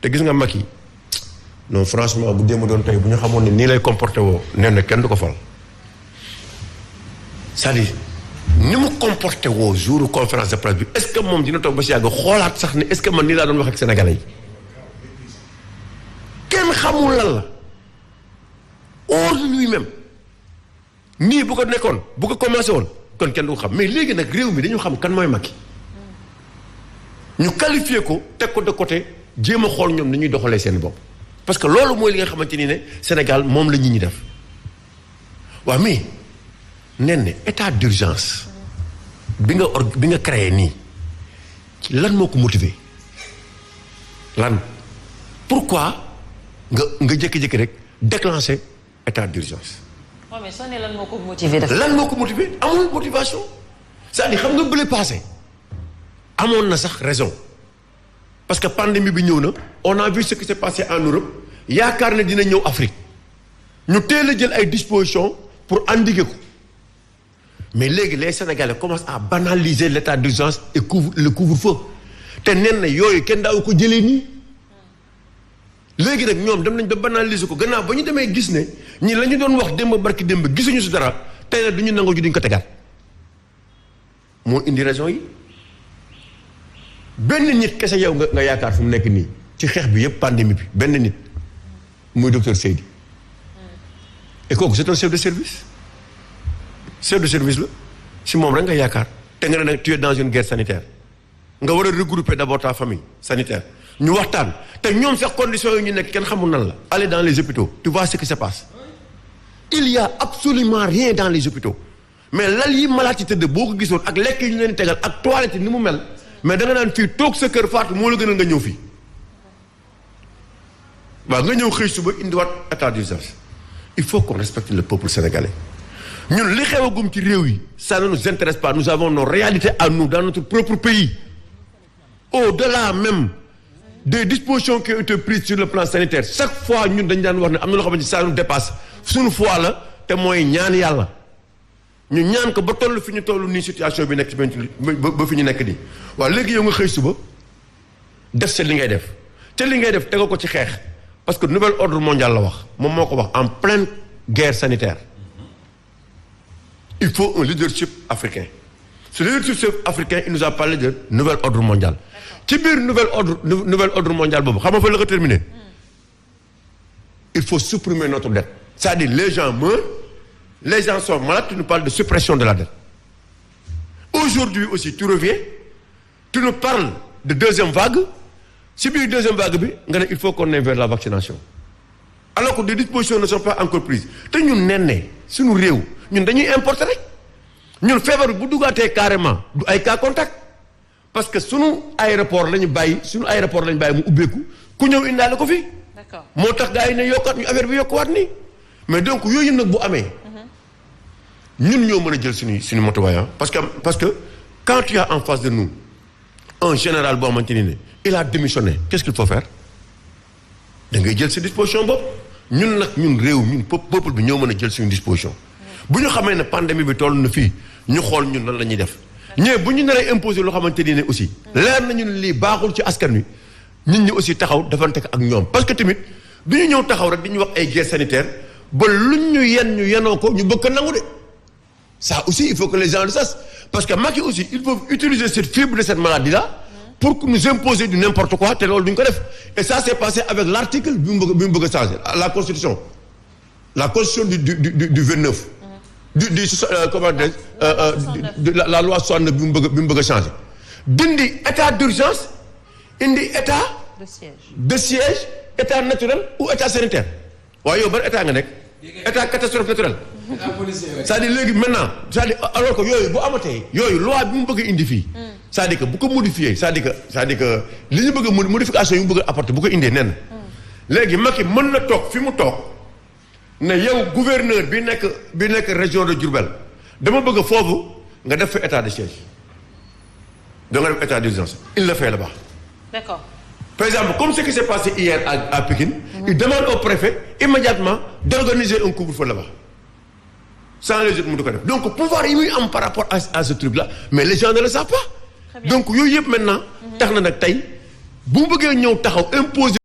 te gis nga Macky non franchement bu démb doon tey bu ñu xamoon ne nii lay comporté woo nee na kenn du ko fal c'est-à-dire ni mu comporté woo jour conférence de presse bi est-ce que moom dina toog ba si yàgg xoolaat sax ne est-ce que man nii laa doon wax ak sénégalais yi kenn xamul lan la hors de lui-même nii bu ko nekkoon bu ko commencé woon kon kenn du ko xam mais léegi nag réew mi dañu xam kan mooy Macky ñu qualifié ko teg ko de côté jéem a xool ñoom ni ñuy doxalee seen bopp parce que loolu mooy li nga xamante ni ne Sénégal moom la nit ñi def waaw mais nen ne état d'urgence bi nga créé nii lan moo ko motiver lan pourquoi nga jékki-jékki rek déclencher état d'urgence. waaw mais soo ne lan moo ko motiver. lan moo ko motiver amul motivation c'est-à-dire xam nga bële passé amoon na sax raison parce que pandémie bi ñëw na on a vu ce qui s'est passé en Europe yaakaar ne dina ñëw Afrique ñu teel a jël ay dispositions pour endiguer ko mais léegi les Sénégalais commencent à banaliser l'état d'urgence et le couvre-feu te nen na yooyu kenn daaw ko jëlee nii léegi nag ñoom dem nañ ba banaliser ko gannaaw ba ñu demee gis ne ñi la ñu doon wax démb barki démb gisuñu si dara tey nag du ñu nangoo ju duñ ko tegaat moo indi raison yi benn nit kese yow nga yaakaar fu mu nekk nii ci xeex bi yëpp pandémie bi benn nit muy docteur Seydi et kooku c'est un chef de service la si moom rek nga yaakaar te nga ne nag tu es dans une guerre sanitaire nga war a regrouper d'abord ta famille sanitaire ñu waxtaan te ñoom sax conditions yi ñu nekk kenn xamul nan la aller dans les hôpitaux tu vois ce qui se passe il y a absolument rien dans les hôpitaux mais lal yi malade yi tëdd boo ko gisoon ak lekk yi ñu leen tegal ak toilette yi ni mu mel mais da nga naan fii toog sa kër faatu moo la gënal nga ñëw fii waaw nga ñëw xëy suba indiwaat état d'urgence il faut qu'on respecte le peuple sénégalais ñun li xewagum ci réew yi ça ne nous intéresse pas nous avons nos réalités à nous dans notre propre pays au-delà même des dispositions qui ont été prises sur le plan sanitaire chaque fois ñun dañ daan wax ne am na loo xamante ni ça nous dépasse suñu foi la te mooy ñaan yàlla ñu ñaan ko ba toll fi ñu toll nii situation bi nekk ci ba fi ñu nekk nii waaw léegi yow nga xëy suba def sa li ngay def te li ngay def tegoo ko ci xeex parce que nouvel ordre mondial la wax moom moo ko wax en pleine guerre sanitaire il faut un leadership africain ce leadership africain il nous a parlé de nouvel ordre mondial ci biir nouvel ordre mondial boobu xam nga fa la ko terminer il faut supprimer notre dette c'est-à-dire les gens meurent les gens sont malades tu nous parles de suppression de la dette aujourd'hui aussi tu reviens tu nous parles de deuxième vague si biir deuxième vague bi nga ne il faut qu'on aille vers la vaccination alors que des dispositions ne sont pas encore prises te ñun nen suñu réew ñun dañuy importer rek ñun feebar bu duggaatee carrément du ay cas contact parce que suñu aéroport la ñu bàyyi mu ubbeeku ku ñëw indaale ko fi. d'accord moo tax gars yi ne yokkaat ñu affaire bi yokkuwaat nii mais donc yooyu nag bu amee ñun ñoo mën a jël suñu motuwaay parce que quand tu as en face de nous un général boo xamante ni ne il a démissionné qu'est-ce qu'il faut faire da ngay jël sa disposition bopp ñun réew ñun peuple bi ñoo mën a jël suñu disposition bu ñu xamee ne pandémie bi toll na fii ñu xool ñun nan la ñuy def ñee bu ñu naree imposer loo xamante ni ne aussi leer nañu ne lii baaxul ci askan wi nit ñi aussi taxaw defante ak ñoom parce que tamit du ñu ñëw taxaw rek di ñu wax ay guerre sanitaire ba luñ ñu yenoo ko ñu bëgg a nangu de ça aussi il faut que les gens le sachent parce que Macky aussi il faut utiliser cette fibre de cette maladie là pour que nous imposer du n'importe quoi te loolu duñ ko def et ça s'est passé avec l'article bi mu bëgg a changer la constitution du 29 comment dire la loi 69 bi mu bëgg a changer dindi état d'urgence indi état de siège état naturel ou état sanitaire waaye yow ban état nga nekk état catastrophe naturelle c'est-à-dire léegi maintenant c'est-à-dire alors que yooyu bu amatee yooyu loi bi mu bëgg a indi fii c'est-à-dire que bu ko modifier c'est-à-dire que li ñu bëgg a modification yi mu bëgg a apporter bu ko indee nen léegi Macky mën na toog fi mu toog ne yow gouverneur bi nekk région de Diourbel dama bëgg foofu nga def fa état de siège da nga def état d'urgence il le fait là-bas. D'accord. Par exemple, comme ce qui s'est passé hier à Pékin, il demande au préfet immédiatement d'organiser un couvre-feu là-bas. Sans les autres mots. Donc, pouvoir y am par rapport à ce truc-là, mais les gens ne le savent pas. Donc, yooyu yëpp maintenant tax na nag tey bu mu bëggee ñëw taxaw imposer